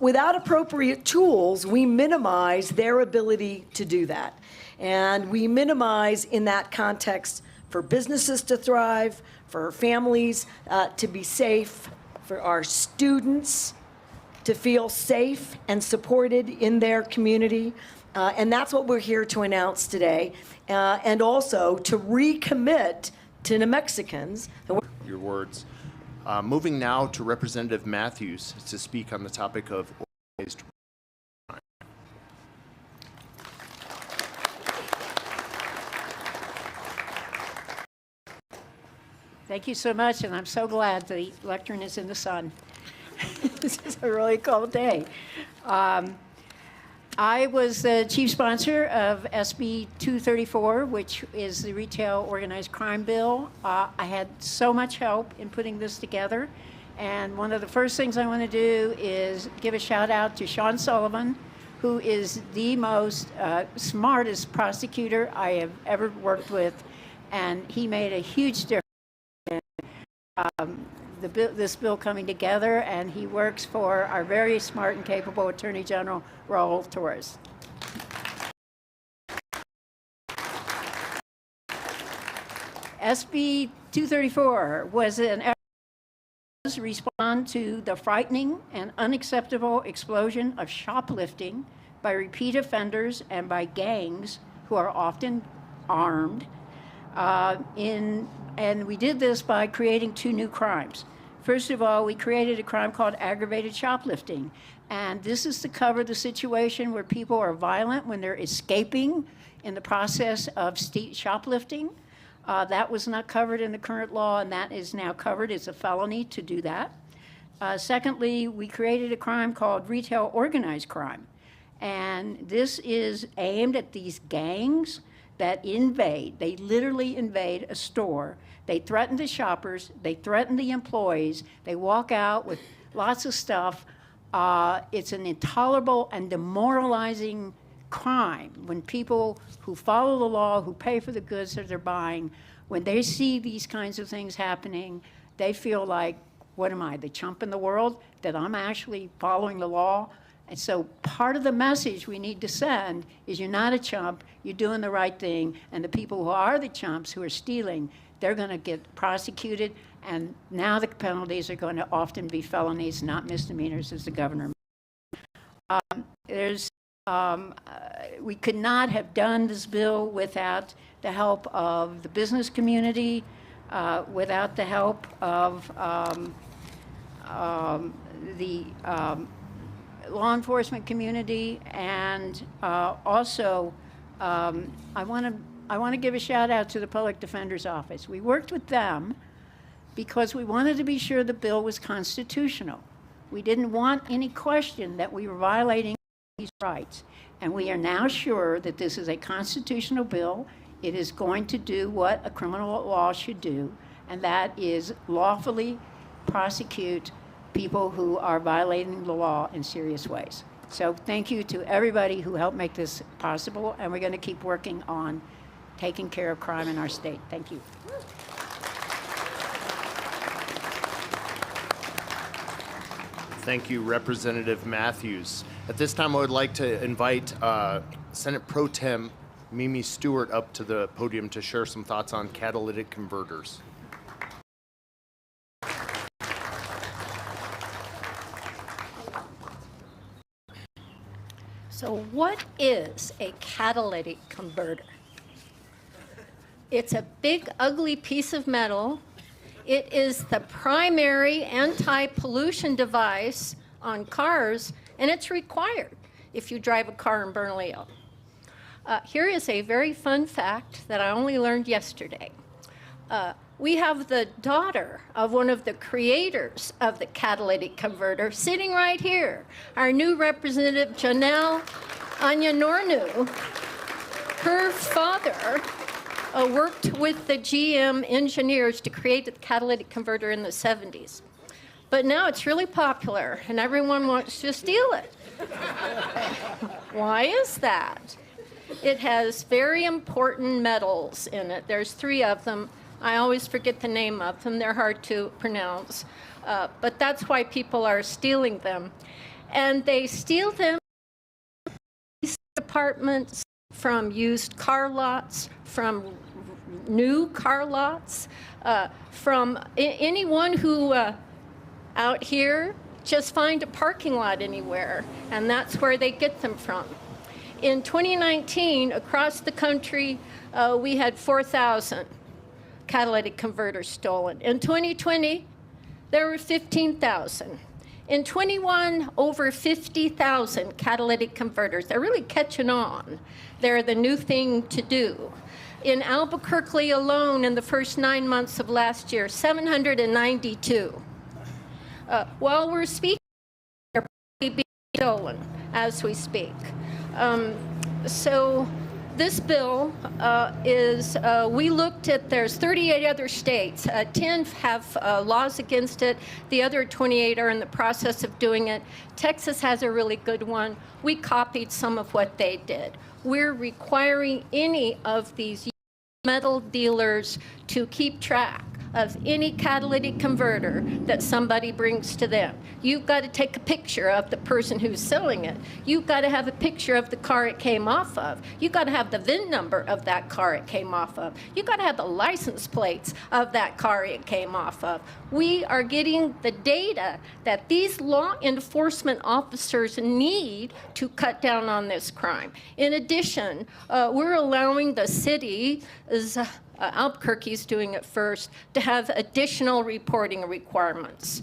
without appropriate tools, we minimize their ability to do that. And we minimize in that context for businesses to thrive, for families to be safe, for our students to feel safe and supported in their community. And that's what we're here to announce today. And also to recommit to New Mexicans. Your words. Moving now to Representative Matthews to speak on the topic of organized crime. Thank you so much, and I'm so glad the lectern is in the sun. This is a really cold day. I was the chief sponsor of SB 234, which is the Retail Organized Crime Bill. I had so much help in putting this together. And one of the first things I want to do is give a shout out to Sean Sullivan, who is the most smartest prosecutor I have ever worked with. And he made a huge difference in this bill coming together, and he works for our very smart and capable Attorney General, Raul Torres. SB 234 was an effort to respond to the frightening and unacceptable explosion of shoplifting by repeat offenders and by gangs who are often armed. And we did this by creating two new crimes. First of all, we created a crime called aggravated shoplifting. And this is to cover the situation where people are violent when they're escaping in the process of shoplifting. That was not covered in the current law, and that is now covered. It's a felony to do that. Secondly, we created a crime called retail organized crime. And this is aimed at these gangs that invade. They literally invade a store. They threaten the shoppers. They threaten the employees. They walk out with lots of stuff. It's an intolerable and demoralizing crime when people who follow the law, who pay for the goods that they're buying, when they see these kinds of things happening, they feel like, what am I, the chump in the world? That I'm actually following the law? And so part of the message we need to send is you're not a chump, you're doing the right thing, and the people who are the chumps, who are stealing, they're going to get prosecuted, and now the penalties are going to often be felonies, not misdemeanors, as the governor. We could not have done this bill without the help of the business community, without the help of the law enforcement community, and also I want to give a shout out to the Public Defender's Office. We worked with them because we wanted to be sure the bill was constitutional. We didn't want any question that we were violating these rights, and we are now sure that this is a constitutional bill. It is going to do what a criminal law should do, and that is lawfully prosecute people who are violating the law in serious ways. So thank you to everybody who helped make this possible, and we're going to keep working on taking care of crime in our state. Thank you. Thank you, Representative Matthews. At this time, I would like to invite Senate Pro Tem Mimi Stewart up to the podium to share some thoughts on catalytic converters. So what is a catalytic converter? It's a big, ugly piece of metal. It is the primary anti-pollution device on cars, and it's required if you drive a car in Bernalillo. Here is a very fun fact that I only learned yesterday. We have the daughter of one of the creators of the catalytic converter sitting right here, our new Representative Janelle Anyanornu. Her father worked with the GM engineers to create the catalytic converter in the 70s. But now it's really popular and everyone wants to steal it. Why is that? It has very important metals in it. There's 3 of them. I always forget the name of them. They're hard to pronounce. But that's why people are stealing them. and they steal them from police departments, from used car lots, from new car lots, from anyone who out here just find a parking lot anywhere, and that's where they get them from. In 2019, across the country, we had 4,000 catalytic converters stolen. In 2020, there were 15,000. In 21, over 50,000 catalytic converters. They're really catching on. They're the new thing to do. In Albuquerque alone, in the first 9 months of last year, 792. While we're speaking, they're probably being stolen as we speak. So this bill is, we looked at, there's 38 other states. 10 have laws against it. The other 28 are in the process of doing it. Texas has a really good one. We copied some of what they did. We're requiring any of these metal dealers to keep track of any catalytic converter that somebody brings to them. You've got to take a picture of the person who's selling it. You've got to have a picture of the car it came off of. You've got to have the VIN number of that car it came off of. You've got to have the license plates of that car it came off of. We are getting the data that these law enforcement officers need to cut down on this crime. In addition, we're allowing the city, Albuquerque's doing it first, to have additional reporting requirements.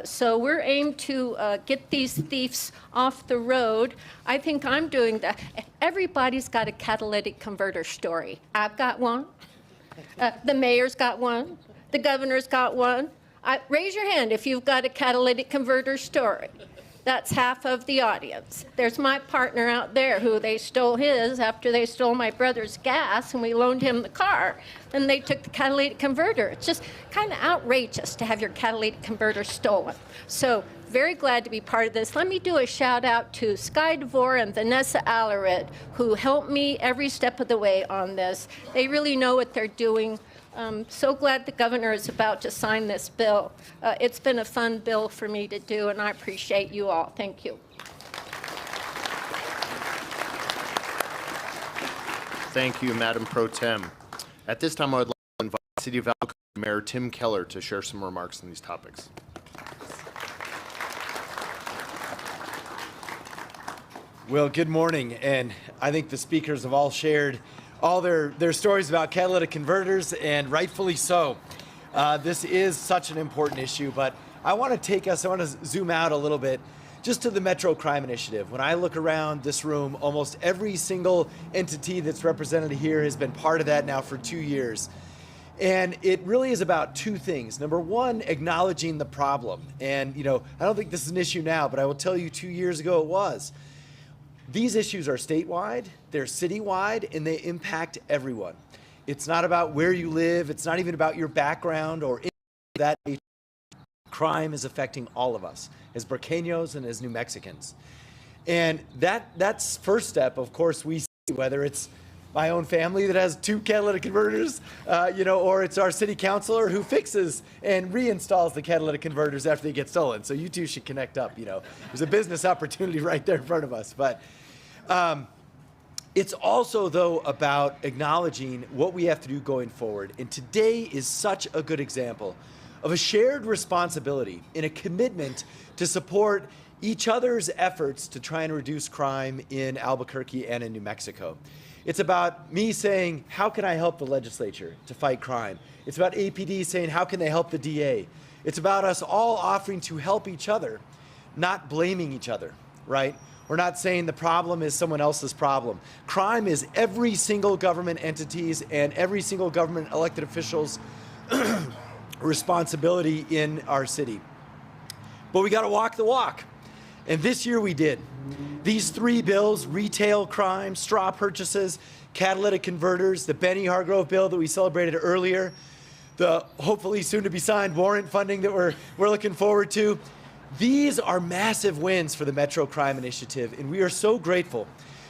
So we're aimed to get these thieves off the road. I think I'm doing that. Everybody's got a catalytic converter story. I've got one. The mayor's got one. The governor's got one. Raise your hand if you've got a catalytic converter story. That's half of the audience. There's my partner out there who they stole his after they stole my brother's gas and we loaned him the car. Then they took the catalytic converter. It's just kind of outrageous to have your catalytic converter stolen. So very glad to be part of this. Let me do a shout out to Sky DeVore and Vanessa Alarid, who helped me every step of the way on this. They really know what they're doing. So glad the governor is about to sign this bill. It's been a fun bill for me to do, and I appreciate you all. Thank you. Thank you, Madam Pro Tem. At this time, I would like to invite City of Albuquerque Mayor Tim Keller to share some remarks on these topics. Well, good morning, and I think the speakers have all shared all their stories about catalytic converters, and rightfully so. This is such an important issue, but I want to zoom out a little bit just to the Metro Crime Initiative. When I look around this room, almost every single entity that's represented here has been part of that now for 2 years. And it really is about two things. Number one, acknowledging the problem. And, I don't think this is an issue now, but I will tell you 2 years ago it was. These issues are statewide, they're citywide, and they impact everyone. It's not about where you live, it's not even about your background or anything of that nature. Crime is affecting all of us, as Burqueños and as New Mexicans. And that's first step, of course, we see, whether it's my own family that has 2 catalytic converters, or it's our city councilor who fixes and reinstalls the catalytic converters after they get stolen. So you two should connect up, There's a business opportunity right there in front of us. But it's also, though, about acknowledging what we have to do going forward. And today is such a good example of a shared responsibility and a commitment to support each other's efforts to try and reduce crime in Albuquerque and in New Mexico. It's about me saying, how can I help the legislature to fight crime? It's about APD saying, how can they help the DA? It's about us all offering to help each other, not blaming each other, right? We're not saying the problem is someone else's problem. Crime is every single government entity's and every single government elected official's responsibility in our city. But we got to walk the walk. And this year we did. These 3 bills, retail crime, straw purchases, catalytic converters, the Benny Hargrove bill that we celebrated earlier, the hopefully soon to be signed warrant funding that we're looking forward to. These are massive wins for the Metro Crime Initiative, and we are so grateful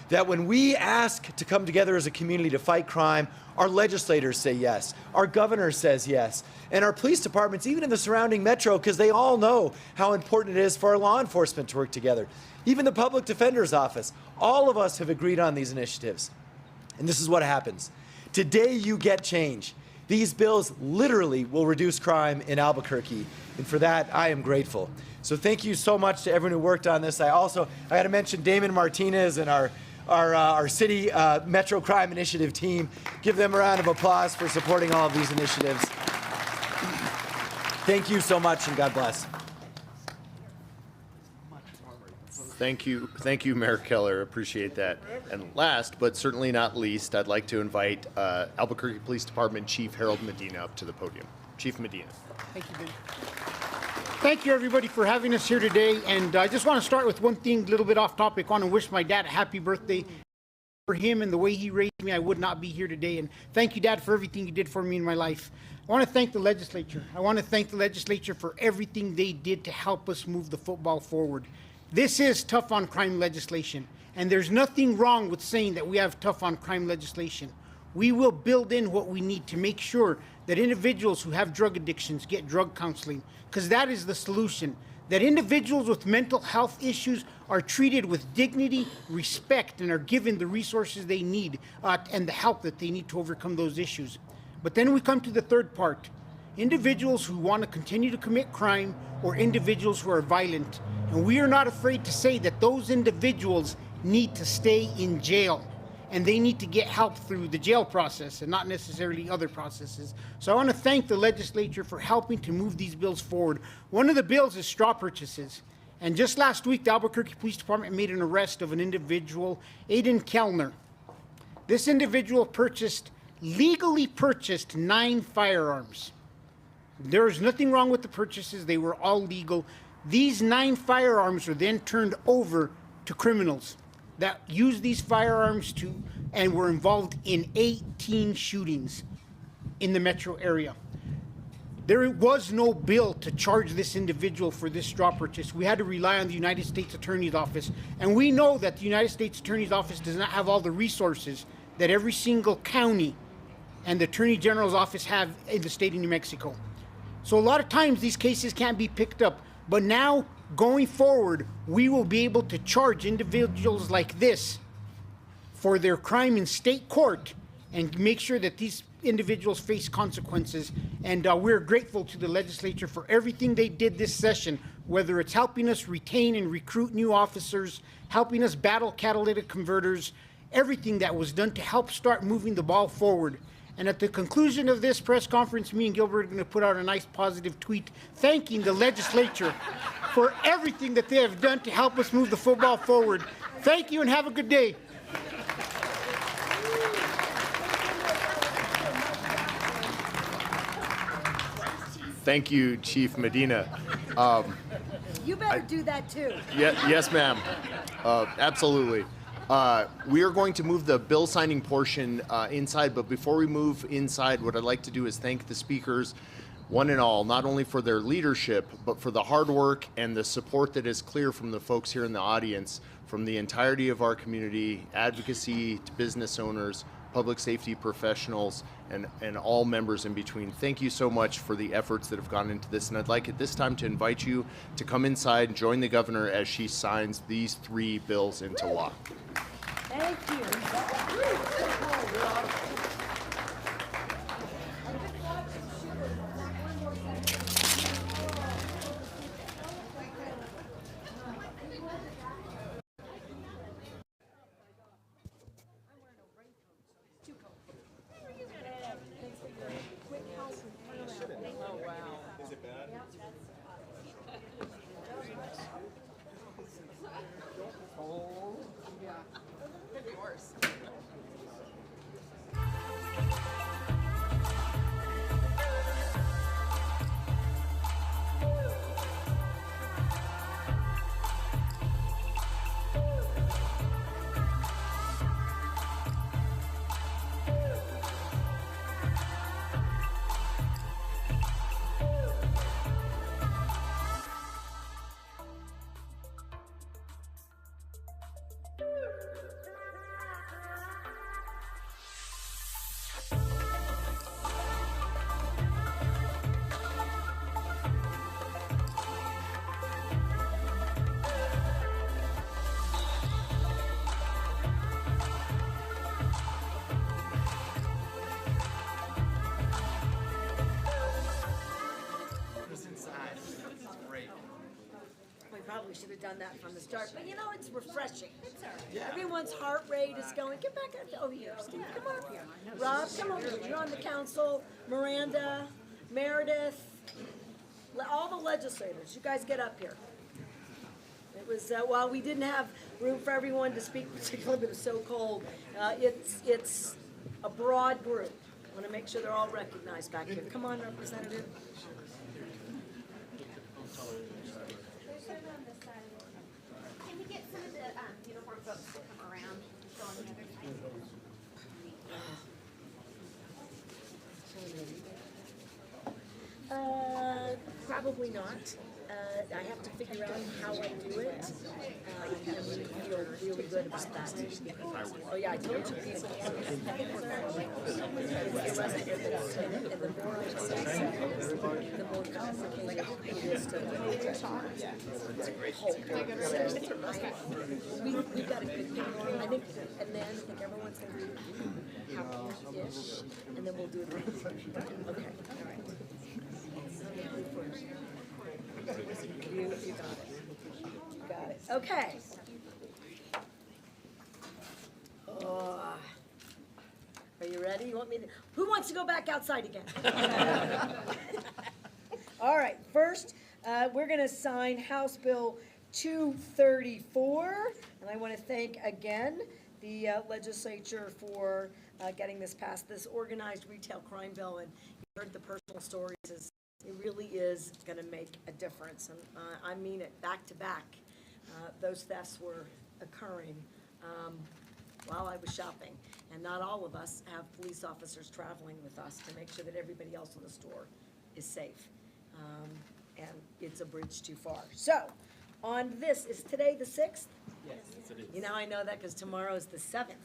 that when we ask to come together as a community to fight crime, our legislators say yes, our governor says yes, and our police departments, even in the surrounding metro, because they all know how important it is for our law enforcement to work together. Even the public defender's office, all of us have agreed on these initiatives. And this is what happens. Today you get change. These bills literally will reduce crime in Albuquerque, and for that I am grateful. So thank you so much to everyone who worked on this. I got to mention Damon Martinez and our city Metro Crime Initiative team. Give them a round of applause for supporting all of these initiatives. Thank you so much, and God bless. Thank you, Mayor Keller. Appreciate that. And last, but certainly not least, I'd like to invite Albuquerque Police Department Chief Harold Medina up to the podium. Chief Medina. Thank you, Ben. Thank you, everybody, for having us here today. And I just want to start with one thing, a little bit off topic. I want to wish my dad a happy birthday. For him and the way he raised me, I would not be here today. And thank you, Dad, for everything you did for me in my life. I want to thank the legislature. I want to thank the legislature for everything they did to help us move the football forward. This is tough on crime legislation, and there's nothing wrong with saying that we have tough on crime legislation. We will build in what we need to make sure that individuals who have drug addictions get drug counseling, because that is the solution. That individuals with mental health issues are treated with dignity, respect, and are given the resources they need and the help that they need to overcome those issues. But then we come to the third part. Individuals who want to continue to commit crime or individuals who are violent. And we are not afraid to say that those individuals need to stay in jail. And they need to get help through the jail process and not necessarily other processes. So I want to thank the legislature for helping to move these bills forward. One of the bills is straw purchases. And just last week, the Albuquerque Police Department made an arrest of an individual, Aiden Kellner. This individual legally purchased 9 firearms. There is nothing wrong with the purchases. They were all legal. These 9 firearms were then turned over to criminals that used these firearms and were involved in 18 shootings in the metro area. There was no bill to charge this individual for this straw purchase. We had to rely on the United States Attorney's Office. And we know that the United States Attorney's Office does not have all the resources that every single county and the Attorney General's office have in the state of New Mexico. So a lot of times these cases can't be picked up. But now, going forward, we will be able to charge individuals like this for their crime in state court and make sure that these individuals face consequences. And we're grateful to the legislature for everything they did this session, whether it's helping us retain and recruit new officers, helping us battle catalytic converters, everything that was done to help start moving the ball forward. And at the conclusion of this press conference, me and Gilbert are going to put out a nice positive tweet thanking the legislature for everything that they have done to help us move the football forward. Thank you and have a good day. Thank you, Chief Medina. You better do that too. Yes, ma'am. Absolutely. We are going to move the bill signing portion inside, but before we move inside, what I'd like to do is thank the speakers, one and all, not only for their leadership, but for the hard work and the support that is clear from the folks here in the audience, from the entirety of our community, advocacy to business owners, public safety professionals, and all members in between. Thank you so much for the efforts that have gone into this, and I'd like at this time to invite you to come inside and join the governor as she signs these 3 bills into law. Thank you. done that from the start, but you know, it's refreshing. Everyone's heart rate is going, get back over here, Steve, come on up here. Rob, come over here, you're on the council, Miranda, Meredith, all the legislators, you guys get up here. It was, while we didn't have room for everyone to speak, particularly because it was so cold, it's a broad group. I want to make sure they're all recognized back here. Come on, Representative. Can we get some of the uniform folks to come around, go on the other side? Probably not. I have to figure out how I do it. And we feel really good about that. Oh yeah, I told you people. And the more I say, the more complicated it is to hold. We've got a good panel, I think, and then I think everyone's going to be happy-ish, and then we'll do the. Okay, all right. You got it. You got it. Okay. Are you ready? You want me to? Who wants to go back outside again? All right. First, we're going to sign House Bill 234, and I want to thank again the legislature for getting this passed. This organized retail crime bill, and you heard the personal stories. It really is going to make a difference, and I mean it, back to back. Those thefts were occurring while I was shopping, and not all of us have police officers traveling with us to make sure that everybody else in the store is safe, and it's a bridge too far. So, on this, is today the 6th? Yes, it is. You know, I know that because tomorrow is the 7th.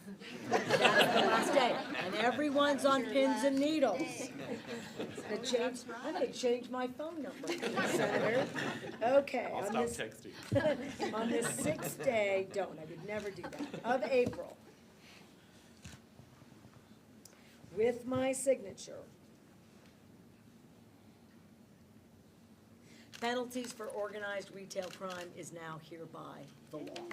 That's the last day, and everyone's on pins and needles. I'm going to change my phone number, Senator. Okay. I'll stop texting. On this 6th day, I would never do that, of April, with my signature, penalties for organized retail crime is now hereby the law.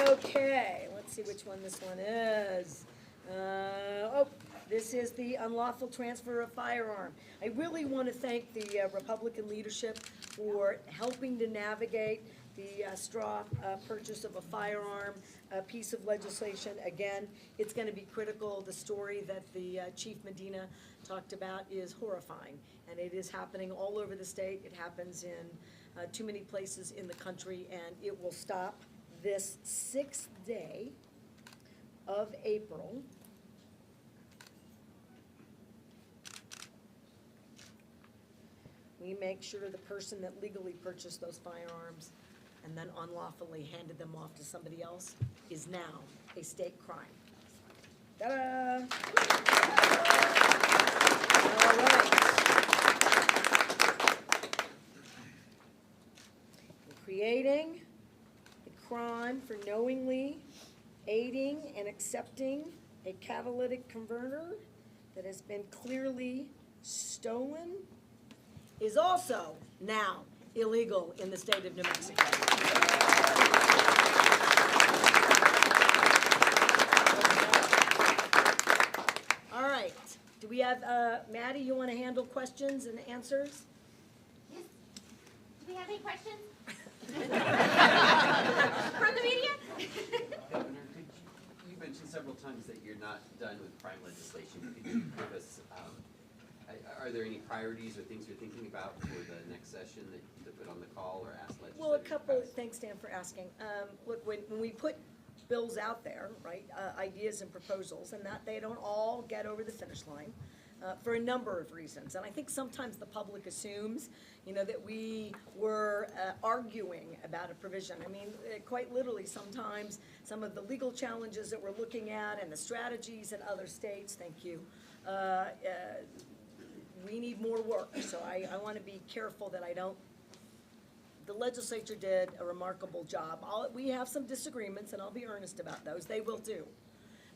Okay, let's see which one this one is. This is the unlawful transfer of firearm. I really want to thank the Republican leadership for helping to navigate the straw purchase of a firearm piece of legislation. Again, it's going to be critical. The story that the Chief Medina talked about is horrifying, and it is happening all over the state. It happens in too many places in the country, and it will stop this 6th day of April. We make sure the person that legally purchased those firearms and then unlawfully handed them off to somebody else is now a state crime. Ta-da! All right. We're creating a crime for knowingly aiding and accepting a catalytic converter that has been clearly stolen is also now illegal in the state of New Mexico. All right, do we have, Maddie, you want to handle questions and answers? Yes. Do we have any questions? From the media? Governor, you mentioned several times that you're not done with crime legislation. Could you give us, are there any priorities or things you're thinking about for the next session that to put on the call or ask legislators? Well, a couple, thanks, Dan, for asking. Look, when we put bills out there, right, ideas and proposals, and that they don't all get over the finish line for a number of reasons. And I think sometimes the public assumes, you know, that we were arguing about a provision. I mean, quite literally, sometimes some of the legal challenges that we're looking at and the strategies in other states, thank you, we need more work. So I want to be careful that I don't. The legislature did a remarkable job. We have some disagreements, and I'll be earnest about those. They will do.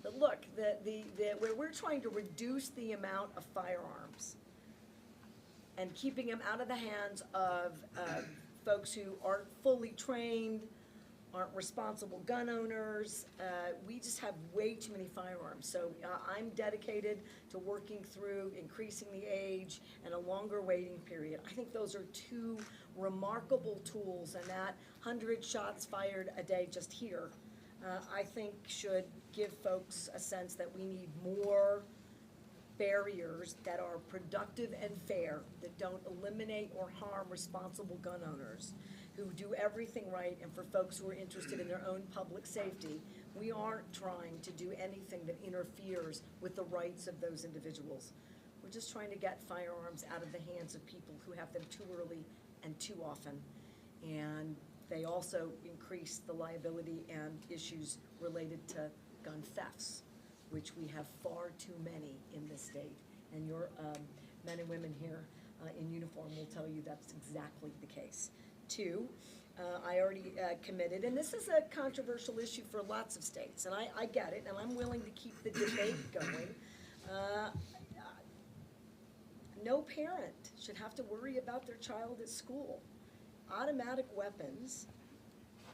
But look, where we're trying to reduce the amount of firearms and keeping them out of the hands of folks who aren't fully trained, aren't responsible gun owners. We just have way too many firearms. So I'm dedicated to working through increasing the age and a longer waiting period. I think those are two remarkable tools, and that 100 shots fired a day just here, I think should give folks a sense that we need more barriers that are productive and fair, that don't eliminate or harm responsible gun owners who do everything right, and for folks who are interested in their own public safety. We aren't trying to do anything that interferes with the rights of those individuals. We're just trying to get firearms out of the hands of people who have them too early and too often. And they also increase the liability and issues related to gun thefts, which we have far too many in this state. And your men and women here in uniform will tell you that's exactly the case. Two, I already committed, and this is a controversial issue for lots of states, and I get it, and I'm willing to keep the debate going. No parent should have to worry about their child at school. Automatic weapons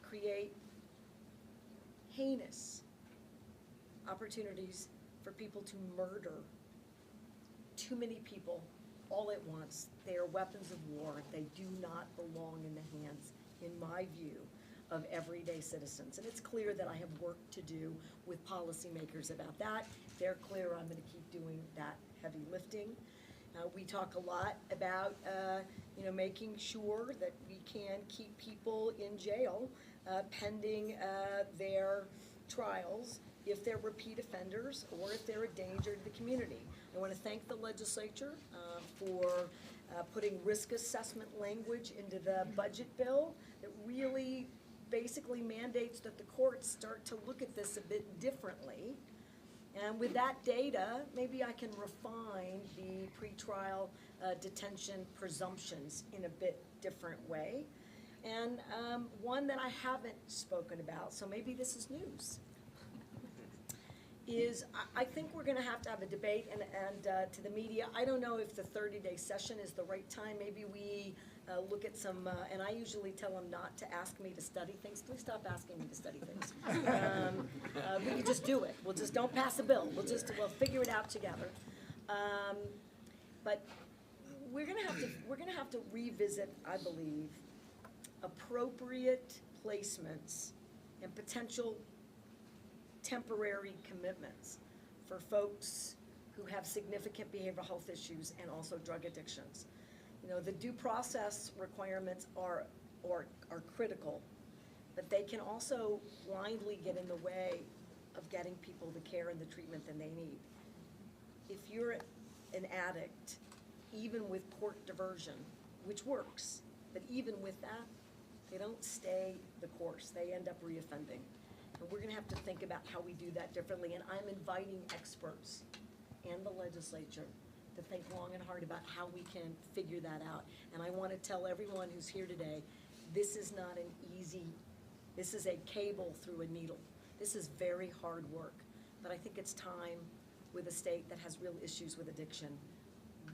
create heinous opportunities for people to murder too many people all at once. They are weapons of war. They do not belong in the hands, in my view, of everyday citizens. And it's clear that I have work to do with policymakers about that. They're clear I'm going to keep doing that heavy lifting. We talk a lot about making sure that we can keep people in jail pending their trials if they're repeat offenders or if they're a danger to the community. I want to thank the legislature for putting risk assessment language into the budget bill that really basically mandates that the courts start to look at this a bit differently. And with that data, maybe I can refine the pretrial detention presumptions in a bit different way. And one that I haven't spoken about, so maybe this is news, is I think we're going to have a debate, and to the media, I don't know if the 30-day session is the right time. Maybe we look at some, and I usually tell them not to ask me to study things. Please stop asking me to study things. We can just do it. We'll just don't pass a bill. We'll figure it out together. But we're going to have to revisit, I believe, appropriate placements and potential temporary commitments for folks who have significant behavioral health issues and also drug addictions. The due process requirements are critical, but they can also blindly get in the way of getting people the care and the treatment that they need. If you're an addict, even with court diversion, which works, but even with that, they don't stay the course. They end up reoffending. And we're going to have to think about how we do that differently. And I'm inviting experts and the legislature to think long and hard about how we can figure that out. And I want to tell everyone who's here today, this is not an easy, this is a cable through a needle. This is very hard work. But I think it's time, with a state that has real issues with addiction,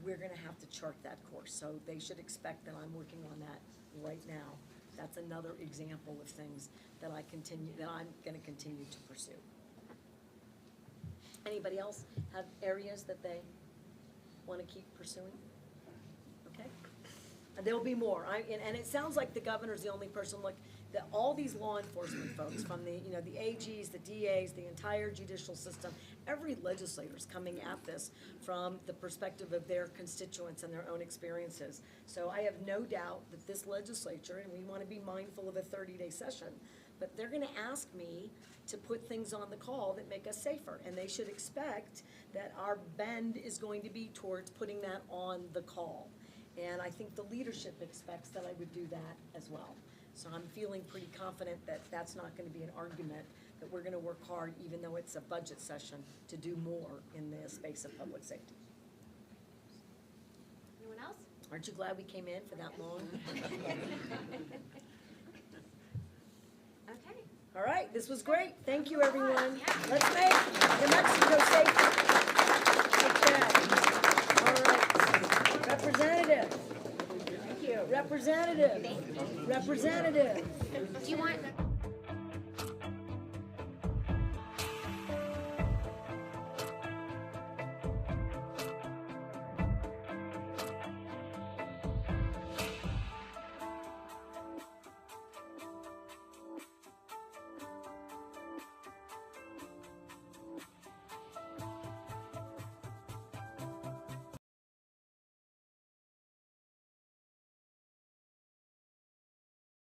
we're going to have to chart that course. So they should expect that I'm working on that right now. That's another example of things that I'm going to continue to pursue. Anybody else have areas that they want to keep pursuing? Okay. And there'll be more. And it sounds like the governor's the only person. Look, all these law enforcement folks, from the AGs, the DAs, the entire judicial system, every legislator's coming at this from the perspective of their constituents and their own experiences. So I have no doubt that this legislature, and we want to be mindful of a 30-day session, but they're going to ask me to put things on the call that make us safer. And they should expect that our bend is going to be towards putting that on the call. And I think the leadership expects that I would do that as well. So I'm feeling pretty confident that that's not going to be an argument, that we're going to work hard, even though it's a budget session, to do more in the space of public safety. Anyone else? Aren't you glad we came in for that long? Okay. All right, this was great. Thank you, everyone. Let's make New Mexico safe. Okay. All right. Representative. Thank you. Representative. Representative. Do you want?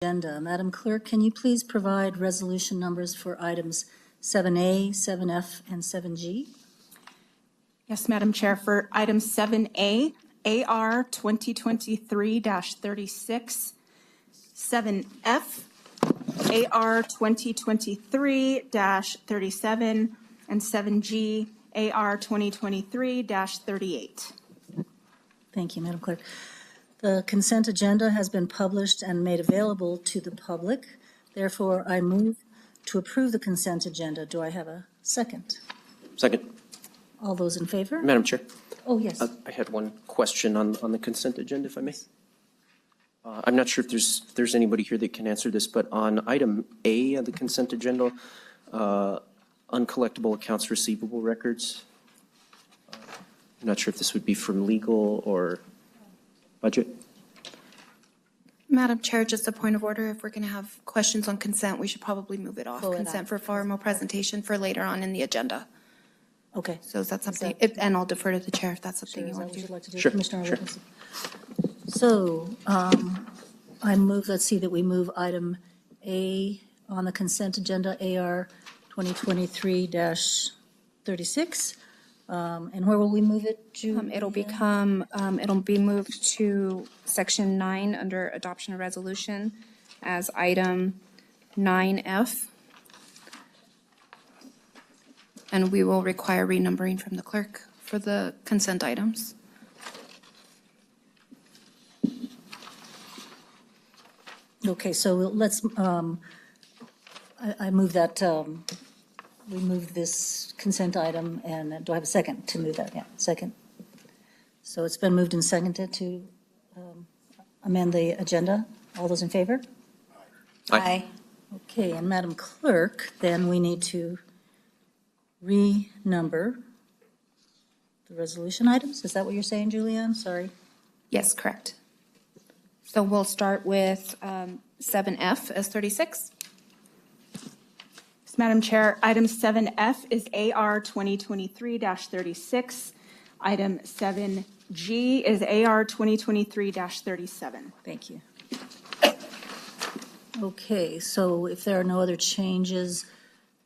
Agenda. Madam Clerk, can you please provide resolution numbers for items 7A, 7F, and 7G? Yes, Madam Chair. For item 7A, AR 2023-36, 7F, AR 2023-37, and 7G, AR 2023-38. Thank you, Madam Clerk. The consent agenda has been published and made available to the public. Therefore, I move to approve the consent agenda. Do I have a second? Second. All those in favor? Madam Chair, Oh, yes. I had one question on the consent agenda, if I may. I'm not sure if there's anybody here that can answer this, but on item A of the consent agenda, uncollectible accounts receivable records, I'm not sure if this would be from legal or budget. Madam Chair, just a point of order. If we're going to have questions on consent, we should probably move it off Pull it consent out. for formal presentation for later on in the agenda. Okay. So is that something, that- and I'll defer to the chair if that's something Sure, you is that want what to you'd do. like to do? Sure, Commissioner sure. Wilkinson? So, I move, let's see, that we move item A on the consent agenda, AR 2023-36. And where will we move it, Julie? It'll be moved to section 9 under adoption of resolution as item 9F. And we will require renumbering from the clerk for the consent items. Okay, so let's, I move that, we move this consent item, and do I have a second to move that? Yeah, second. So it's been moved and seconded to amend the agenda. All those in favor? Aye. Okay, and Madam Clerk, then we need to renumber the resolution items. Is that what you're saying, Julianne? Sorry. Yes, correct. So we'll start with 7F as 36. Madam Chair, item 7F is AR 2023-36. Item 7G is AR 2023-37. Thank you. Okay, so if there are no other changes,